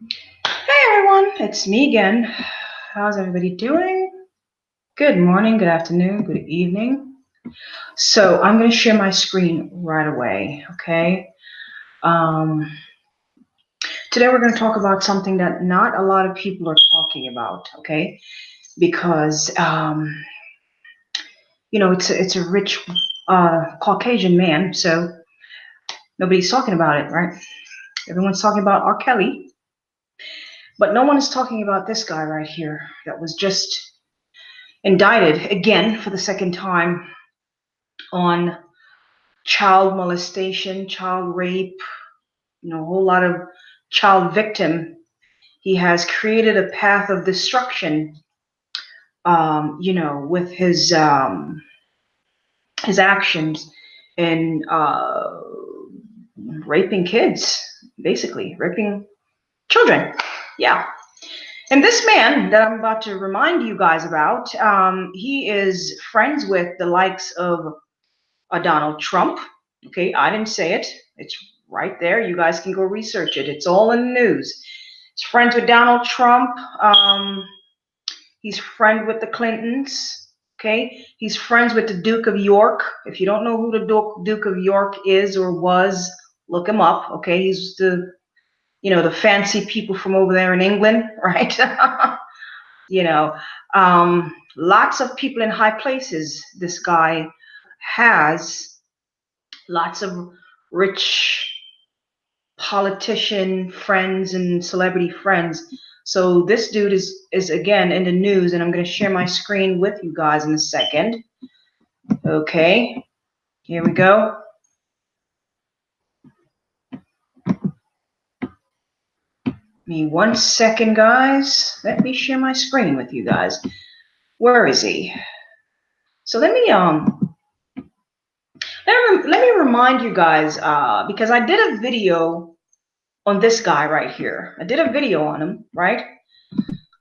Hey everyone, it's me again. How's everybody doing? Good morning, good afternoon, good evening. So I'm going to share my screen right away, okay? Um, Today we're going to talk about something that not a lot of people are talking about, okay? Because it's a rich Caucasian man, so nobody's talking about it, right? Everyone's talking about R. Kelly, but no one is talking about this guy right here that was just indicted again for the second time on child molestation, child rape, a whole lot of child victim. He has created a path of destruction, with his actions in raping kids, basically raping children. Yeah. And this man that I'm about to remind you guys about, he is friends with the likes of Donald Trump. Okay, I didn't say it. It's right there. You guys can go research it. It's all in the news. He's friends with Donald Trump. He's friend with the Clintons. Okay, he's friends with the Duke of York. If you don't know who the Duke of York is or was, look him up. Okay, he's the fancy people from over there in England, right? you know, lots of people in high places. This guy has lots of rich politician friends and celebrity friends. So this dude is again in the news, and I'm going to share my screen with you guys in a second. Okay, here we go. Me 1 second, guys. Let me share my screen with you guys. Where is he? So let me remind you guys, because I did a video on this guy right here. I did a video on him, right?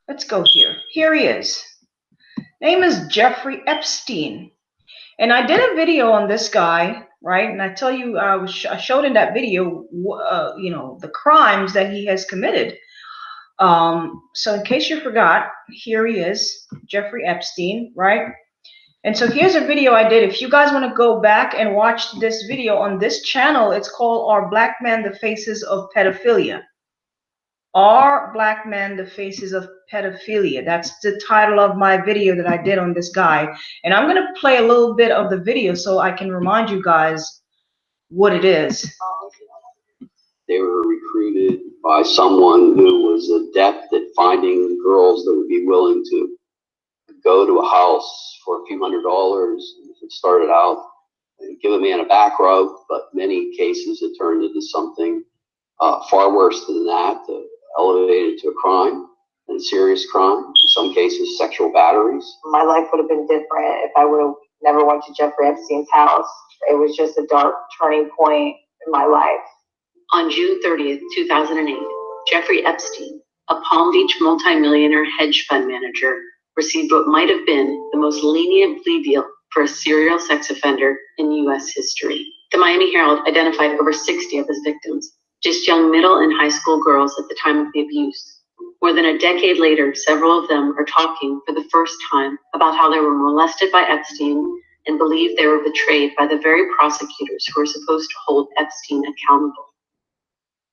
Let's go here. Here he is. Name is Jeffrey Epstein. And I did a video on this guy, right? And I tell you, I showed in that video, the crimes that he has committed. So in case you forgot, here he is, Jeffrey Epstein, right? And so here's a video I did. If you guys want to go back and watch this video on this channel, it's called Are Black Men the Faces of Pedophilia? Are Black Men the Faces of Pedophilia? That's the title of my video that I did on this guy. And I'm going to play a little bit of the video so I can remind you guys what it is. They were recruited by someone who was adept at finding girls that would be willing to go to a house for a few $100s. If it started out, give a man a back rub, but many cases it turned into something far worse than that, elevated to a crime, and a serious crime, in some cases sexual batteries. My life would have been different if I would have never went to Jeffrey Epstein's house. It was just a dark turning point in my life. On June 30th, 2008, Jeffrey Epstein, a Palm Beach multimillionaire hedge fund manager, received what might have been the most lenient plea deal for a serial sex offender in U.S. history. The Miami Herald identified over 60 of his victims, just young middle and high school girls at the time of the abuse. More than a decade later, several of them are talking for the first time about how they were molested by Epstein and believe they were betrayed by the very prosecutors who were supposed to hold Epstein accountable.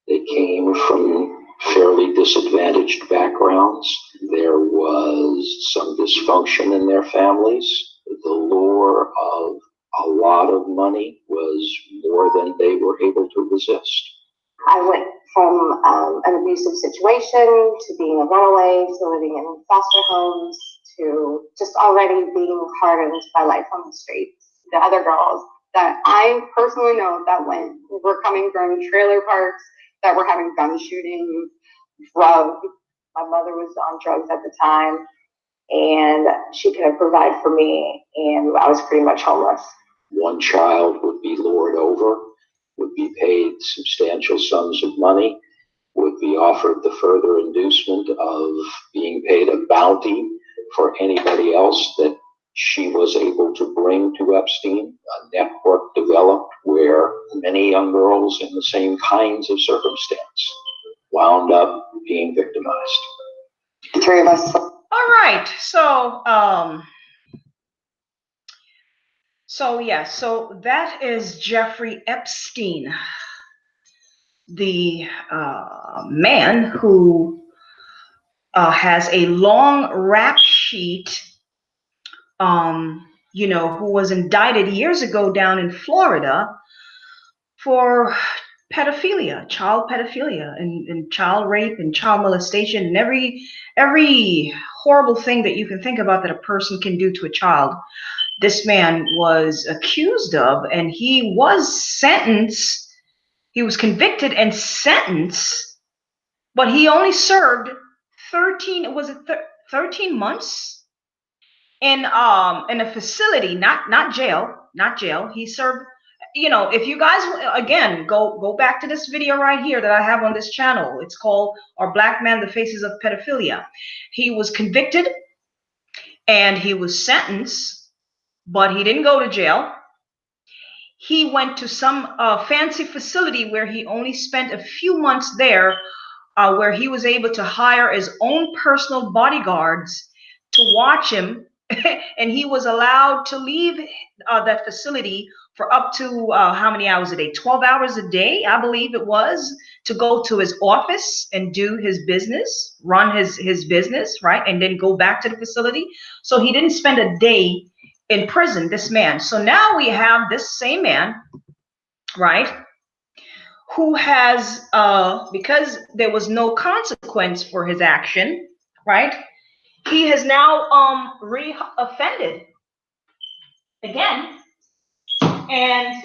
They came from fairly disadvantaged backgrounds. There was some dysfunction in their families. The lure of a lot of money was more than they were able to resist. I went from an abusive situation to being a runaway to living in foster homes to just already being hardened by life on the streets. The other girls that I personally know that were coming from trailer parks, that were having gun shootings, drugs. My mother was on drugs at the time, and she couldn't provide for me, and I was pretty much homeless. One child would be lured over, would be paid substantial sums of money, would be offered the further inducement of being paid a bounty for anybody else that she was able to bring to Epstein. A network developed where many young girls in the same kinds of circumstance wound up being victimized. The three of us. All right. So, so that is Jeffrey Epstein, the man who has a long rap sheet, who was indicted years ago down in Florida for pedophilia, child pedophilia, and child rape and child molestation, and every horrible thing that you can think about that a person can do to a child. This man was accused of, and he was sentenced. He was convicted and sentenced, but he only served 13 months in a facility, not jail. He served, if you guys again go back to this video right here that I have on this channel. It's called Our Black Man, the Faces of Pedophilia. He was convicted and he was sentenced, but he didn't go to jail. He went to some fancy facility where he only spent a few months there, where he was able to hire his own personal bodyguards to watch him. And he was allowed to leave that facility for up to how many hours a day? 12 hours a day, I believe it was, to go to his office and do his business, run his business, right? And then go back to the facility. So he didn't spend a day in prison, this man. So now we have this same man, right, who has, because there was no consequence for his action, right, he has now re-offended again, and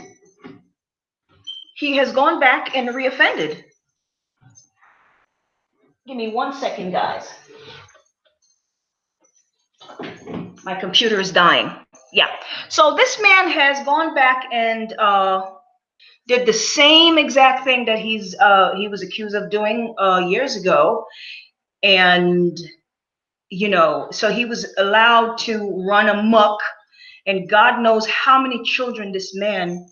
he has gone back and re-offended. Give me 1 second, guys. My computer is dying. Yeah. So this man has gone back and did the same exact thing that he was accused of doing years ago, and so he was allowed to run amok, and God knows how many children this man.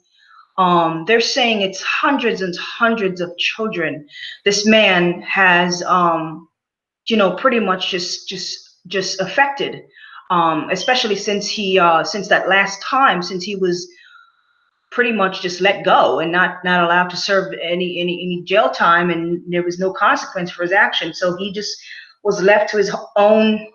They're saying it's hundreds and hundreds of children this man has, pretty much just affected, especially since that last time, since he was pretty much just let go and not allowed to serve any jail time, and there was no consequence for his action. So he just was left to his own,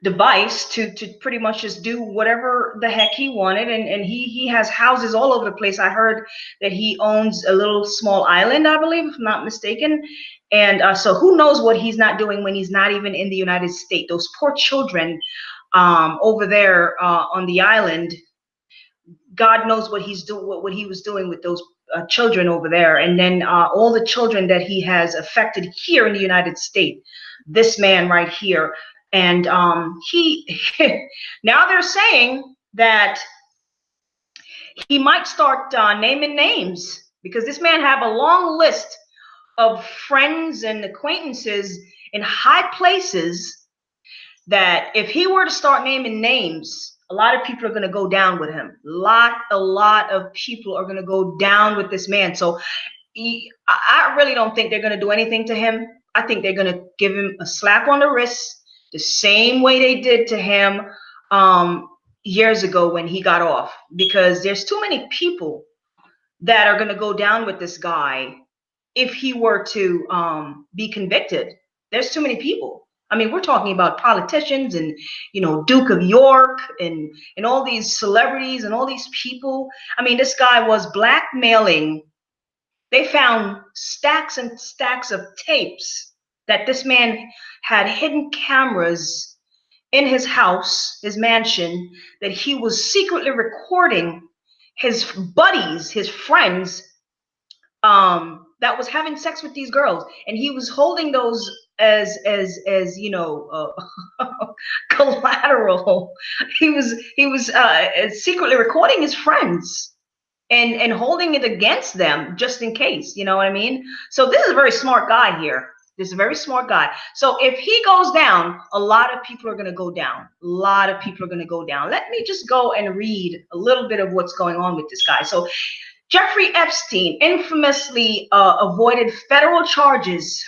device to pretty much just do whatever the heck he wanted. And he has houses all over the place. I heard that he owns a little small island, I believe, if I'm not mistaken. And so who knows what he's not doing when he's not even in the United States. Those poor children over there on the island, God knows what he's doing, what he was doing with those children over there. And then all the children that he has affected here in the United States, this man right here. And he now they're saying that he might start naming names, because this man have a long list of friends and acquaintances in high places that if he were to start naming names, a lot of people are going to go down with him. A lot of people are going to go down with this man. So I really don't think they're going to do anything to him. I think they're going to give him a slap on the wrist, the same way they did to him years ago when he got off, because there's too many people that are going to go down with this guy if he were to be convicted. There's too many people. I mean, we're talking about politicians and, Duke of York and all these celebrities and all these people. I mean, this guy was blackmailing. They found stacks and stacks of tapes that this man had hidden cameras in his house, his mansion, that he was secretly recording his buddies, his friends, that was having sex with these girls, and he was holding those as collateral. He was secretly recording his friends and holding it against them just in case, you know what I mean? So this is a very smart guy here. This is a very smart guy. So if he goes down, a lot of people are going to go down. A lot of people are going to go down. Let me just go and read a little bit of what's going on with this guy. So Jeffrey Epstein infamously avoided federal charges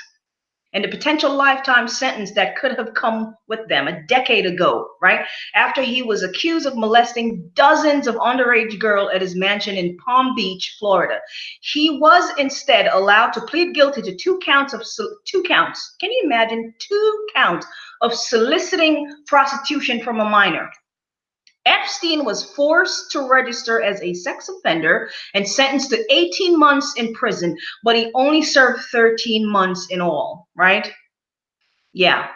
and the potential lifetime sentence that could have come with them a decade ago, right? After he was accused of molesting dozens of underage girls at his mansion in Palm Beach, Florida. He was instead allowed to plead guilty to two counts. Can you imagine 2 counts of soliciting prostitution from a minor? Epstein was forced to register as a sex offender and sentenced to 18 months in prison, but he only served 13 months in all, right? Yeah.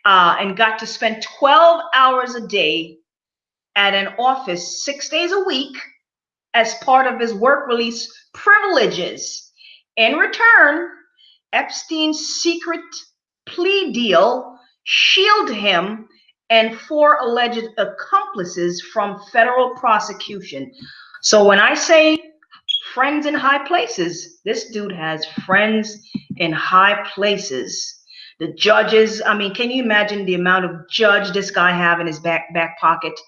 And got to spend 12 hours a day at an office 6 days a week as part of his work release privileges. In return, Epstein's secret plea deal shielded him and 4 alleged accomplices from federal prosecution. So when I say friends in high places, this dude has friends in high places. The judges, I mean, can you imagine the amount of judge this guy have in his back pocket,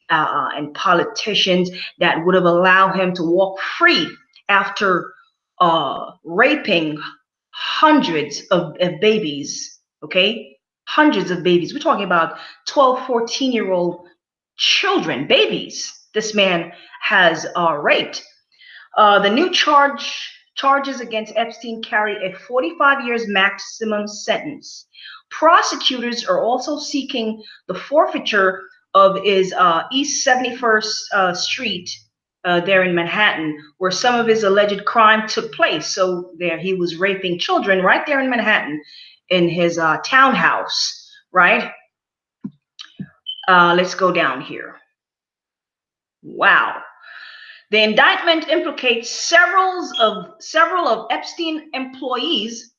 and politicians that would have allowed him to walk free after raping hundreds of babies, okay? Hundreds of babies. We're talking about 12, 14-year-old children, babies. This man has raped. The new charges against Epstein carry a 45 years maximum sentence. Prosecutors are also seeking the forfeiture of his East 71st Street there in Manhattan, where some of his alleged crime took place. So there he was raping children right there in Manhattan in his townhouse, right? Let's go down here. Wow. The indictment implicates several of Epstein employees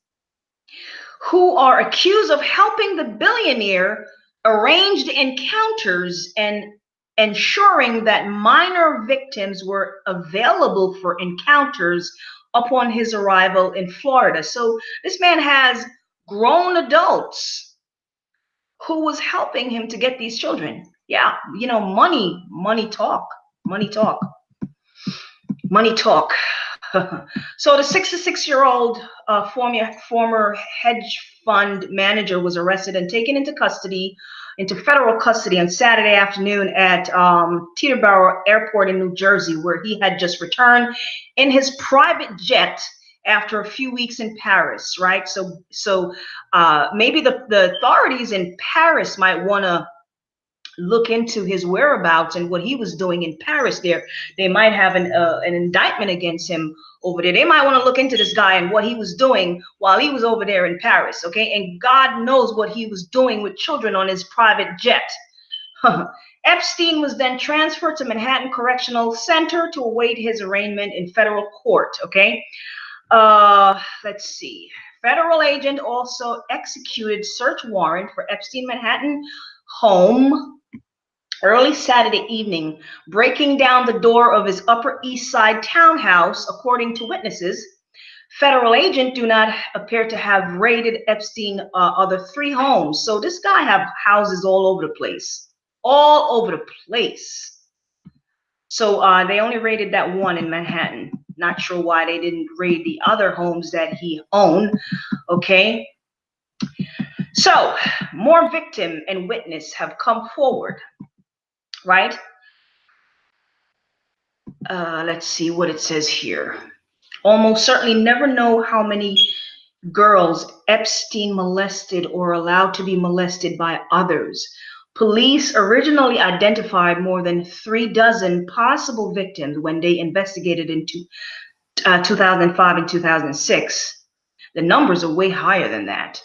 who are accused of helping the billionaire arrange encounters and ensuring that minor victims were available for encounters upon his arrival in Florida. So this man has grown adults who was helping him to get these children. Yeah, you know, money talk. Money talk. So the 66-year-old former hedge fund manager was arrested and taken into federal custody on Saturday afternoon at Teterboro Airport in New Jersey, where he had just returned in his private jet after a few weeks in Paris, right? So maybe the authorities in Paris might want to look into his whereabouts and what he was doing in Paris there. They might have an indictment against him over there. They might want to look into this guy and what he was doing while he was over there in Paris, okay? And God knows what he was doing with children on his private jet. Epstein was then transferred to Manhattan Correctional Center to await his arraignment in federal court, okay? Let's see. Federal agent also executed search warrant for Epstein Manhattan home early Saturday evening, breaking down the door of his Upper East Side townhouse, according to witnesses. Federal agents do not appear to have raided Epstein's other 3 homes. So this guy have houses all over the place. All over the place. So they only raided that one in Manhattan. Not sure why they didn't raid the other homes that he owned. Okay. So more victim and witness have come forward. Right? Let's see what it says here. Almost certainly never know how many girls Epstein molested or allowed to be molested by others. Police originally identified more than 36 possible victims when they investigated into 2005 and 2006. The numbers are way higher than that.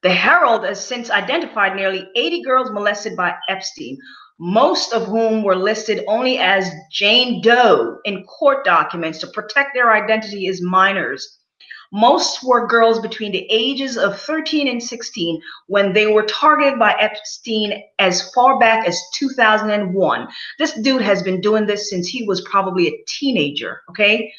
The Herald has since identified nearly 80 girls molested by Epstein, most of whom were listed only as Jane Doe in court documents to protect their identity as minors. Most were girls between the ages of 13 and 16 when they were targeted by Epstein as far back as 2001. This dude has been doing this since he was probably a teenager, okay?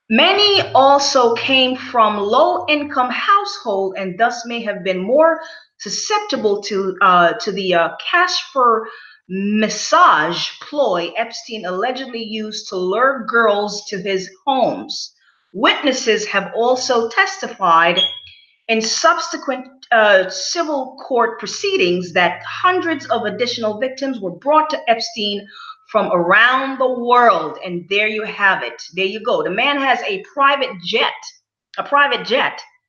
Many also came from low-income households and thus may have been more susceptible to the Casper massage ploy Epstein allegedly used to lure girls to his homes. Witnesses have also testified in subsequent civil court proceedings that hundreds of additional victims were brought to Epstein from around the world. And there you have it. There you go. The man has a private jet,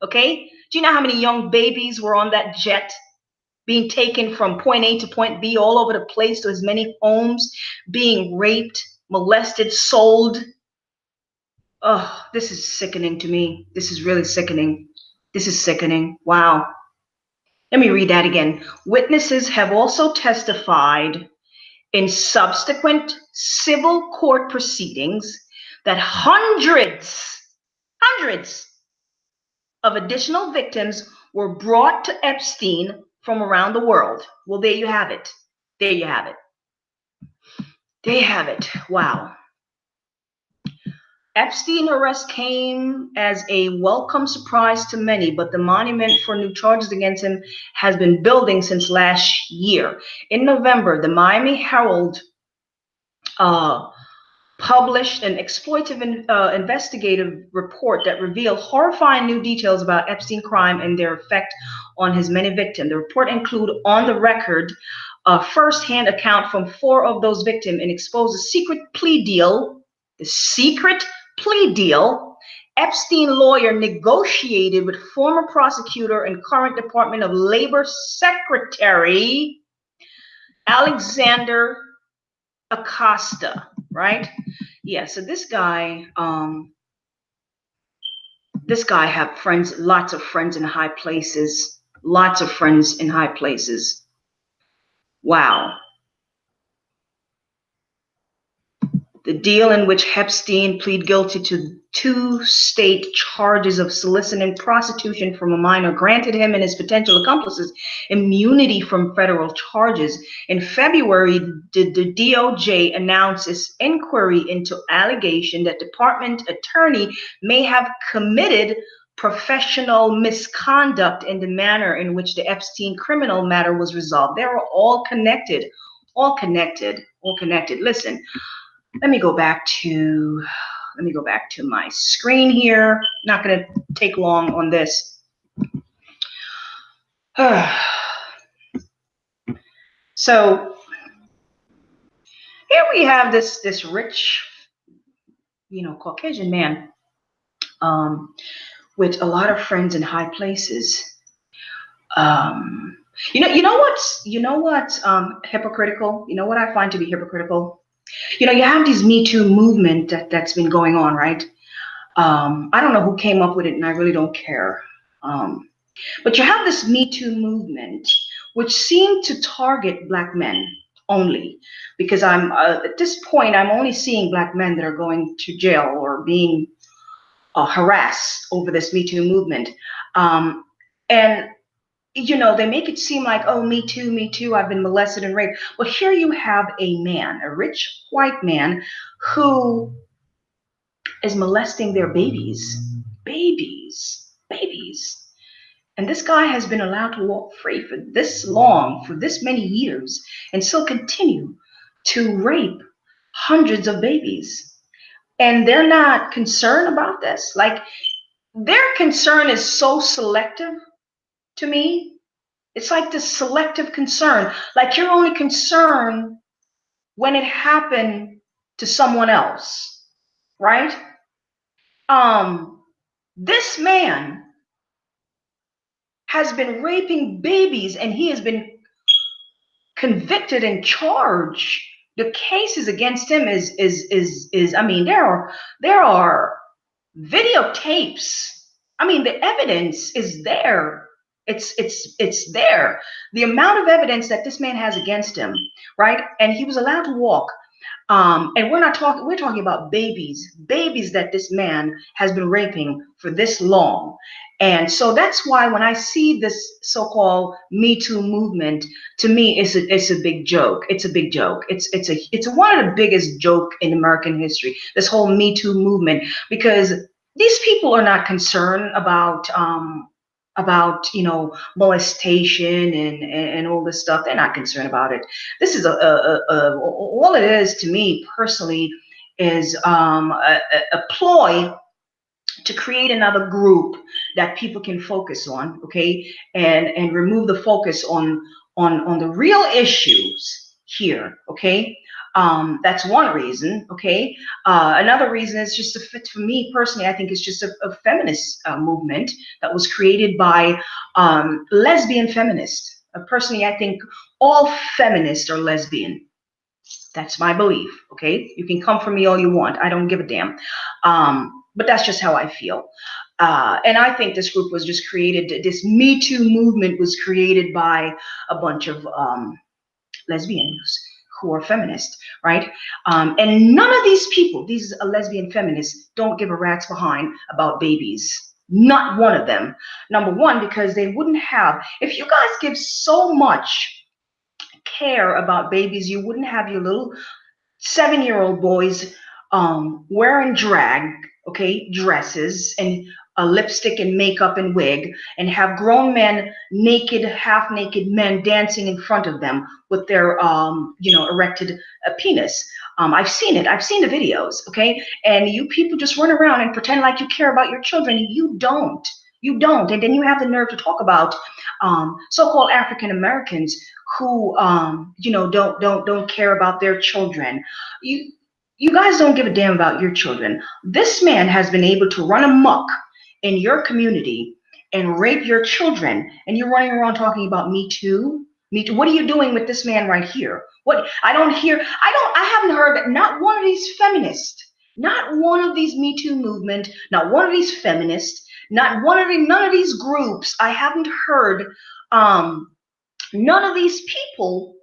okay? Do you know how many young babies were on that jet being taken from point A to point B all over the place to as many homes, being raped, molested, sold? Oh, this is sickening to me. This is really sickening. This is sickening. Wow. Let me read that again. Witnesses have also testified in subsequent civil court proceedings that hundreds of additional victims were brought to Epstein from around the world. Well, there you have it. There you have it. There you have it. Wow. Epstein arrest came as a welcome surprise to many, but the monument for new charges against him has been building since last year. In November, the Miami Herald published an exploitative investigative report that revealed horrifying new details about Epstein crime and their effect on his many victims. The report included on the record a first-hand account from 4 of those victims and exposed a secret plea deal. The secret plea deal Epstein lawyer negotiated with former prosecutor and current Department of Labor Secretary Alexander Acosta, right? Yeah, so this guy have friends, lots of friends in high places, lots of friends in high places. Wow. The deal in which Epstein pleaded guilty to 2 state charges of soliciting prostitution from a minor granted him and his potential accomplices immunity from federal charges. In February, the DOJ announced its inquiry into allegation that department attorney may have committed professional misconduct in the manner in which the Epstein criminal matter was resolved. They were all connected, all connected, all connected. Listen. Let me go back to my screen here. Not going to take long on this. So here we have this rich, Caucasian man with a lot of friends in high places. You know what's hypocritical? You know what I find to be hypocritical? You have these Me Too movement that's been going on, right? I don't know who came up with it, and I really don't care. But you have this Me Too movement, which seemed to target Black men only, because I'm at this point, I'm only seeing Black men that are going to jail or being harassed over this Me Too movement. And they make it seem like, oh, me too, I've been molested and raped. Well, here you have a man, a rich white man, who is molesting their babies. And this guy has been allowed to walk free for this long, for this many years, and still continue to rape hundreds of babies. And they're not concerned about this. Like, their concern is so selective to me. It's like this selective concern, like you're only concerned when it happened to someone else, right? This man has been raping babies, and he has been convicted and charged. The cases against him is I mean, there are videotapes. I mean, the evidence is there. It's there. The amount of evidence that this man has against him, right? And he was allowed to walk. And we're talking about babies that this man has been raping for this long. And so that's why when I see this so-called Me Too movement, to me, it's a big joke. It's a big joke. It's one of the biggest joke in American history, this whole Me Too movement, because these people are not concerned about about, you know, molestation and all this stuff. They're not concerned about it. This is all it is to me personally is a ploy to create another group that people can focus on, okay, and remove the focus on the real issues here, okay. That's one reason, okay. Another reason is just a fit for me personally. I think it's just a feminist movement that was created by lesbian feminists. Personally, I think all feminists are lesbian. That's my belief, okay? You can come for me all you want. I don't give a damn. But that's just how I feel. And I think this group was just created, this Me Too movement was created by a bunch of lesbians who are feminists, right? And none of these people, these lesbian feminists, don't give a rat's behind about babies. Not one of them. Number one, because they wouldn't have, if you guys give so much care about babies, you wouldn't have your little 7-year-old boys wearing drag, okay, dresses and lipstick and makeup and wig, and have grown men, naked, half-naked men dancing in front of them with their, you know, erected penis. I've seen it. I've seen the videos, okay? And you people just run around and pretend like you care about your children. You don't. You don't. And then you have the nerve to talk about so-called African Americans who, you know, don't care about their children. You guys don't give a damn about your children. This man has been able to run amok in your community and rape your children, and you're running around talking about Me Too. Me Too. What are you doing with this man right here? What I haven't heard not one of these feminists, not one of these Me Too movement, not one of these feminists, none of these groups. I haven't heard none of these people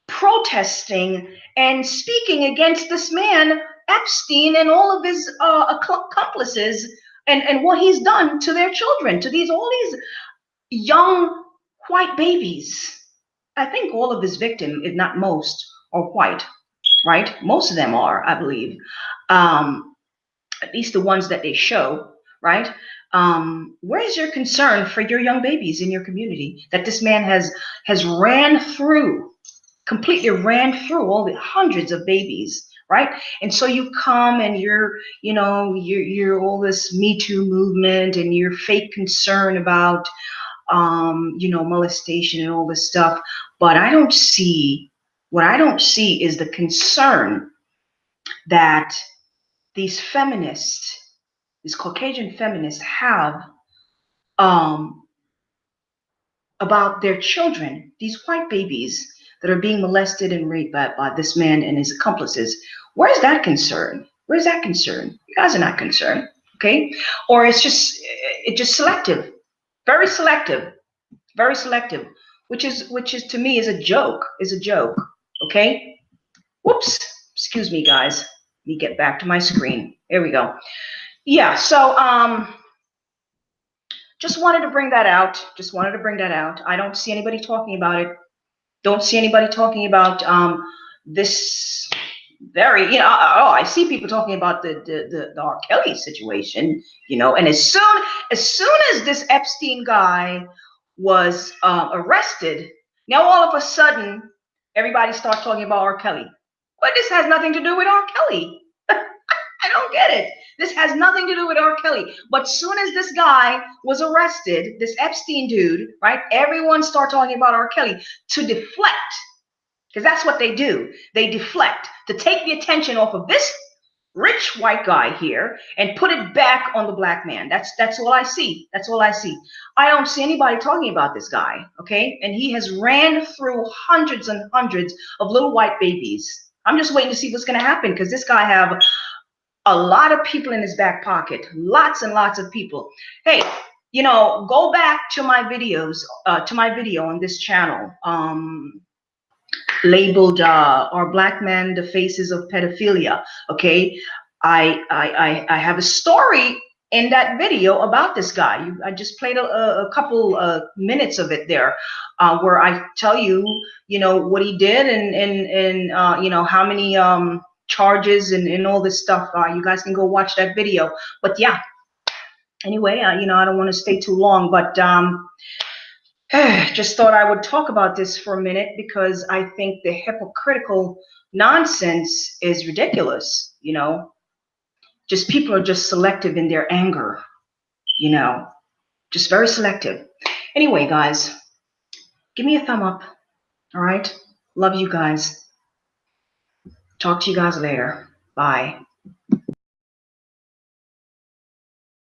protesting and speaking against this man Epstein and all of his accomplices and what he's done to their children, to all these young white babies. I think all of his victims, if not most, are white, right? Most of them are, I believe. At least the ones that they show, right? Where is your concern for your young babies in your community that this man has completely ran through all the hundreds of babies, right? And so you come and you're all this Me Too movement and your fake concern about you know, molestation and all this stuff. But what I don't see is the concern that these feminists, these Caucasian feminists have about their children, these white babies that are being molested and raped by this man and his accomplices. Where's that concern? Where's that concern? You guys are not concerned, okay? Or it's just selective, very selective, very selective, which is to me is a joke, okay? Whoops, excuse me, guys. Let me get back to my screen. Here we go. Yeah, so just wanted to bring that out. I don't see anybody talking about it. Don't see anybody talking about this very, you know, I see people talking about the R. Kelly situation, you know, and as soon as this Epstein guy was arrested, now all of a sudden everybody starts talking about R. Kelly. But this has nothing to do with R. Kelly. I don't get it. This has nothing to do with R. Kelly. But soon as this guy was arrested, this Epstein dude, right, everyone started talking about R. Kelly to deflect, because that's what they do. They deflect to take the attention off of this rich white guy here and put it back on the black man. That's all I see. That's all I see. I don't see anybody talking about this guy, okay? And he has ran through hundreds and hundreds of little white babies. I'm just waiting to see what's going to happen, because this guy have a lot of people in his back pocket, lots and lots of people. Hey, you know, go back to my videos, to my video on this channel, labeled "Are Black Men the Faces of Pedophilia?" Okay, I have a story in that video about this guy. I just played a couple minutes of it there, where I tell you, you know, what he did and you know, how many charges and all this stuff. You guys can go watch that video. But yeah, Anyway, you know, I don't want to stay too long, but just thought I would talk about this for a minute because I think the hypocritical nonsense is ridiculous. You know, just people are just selective in their anger. You know, just very selective. Anyway, guys, give me a thumb up. All right. Love you guys. Talk to you guys later. Bye.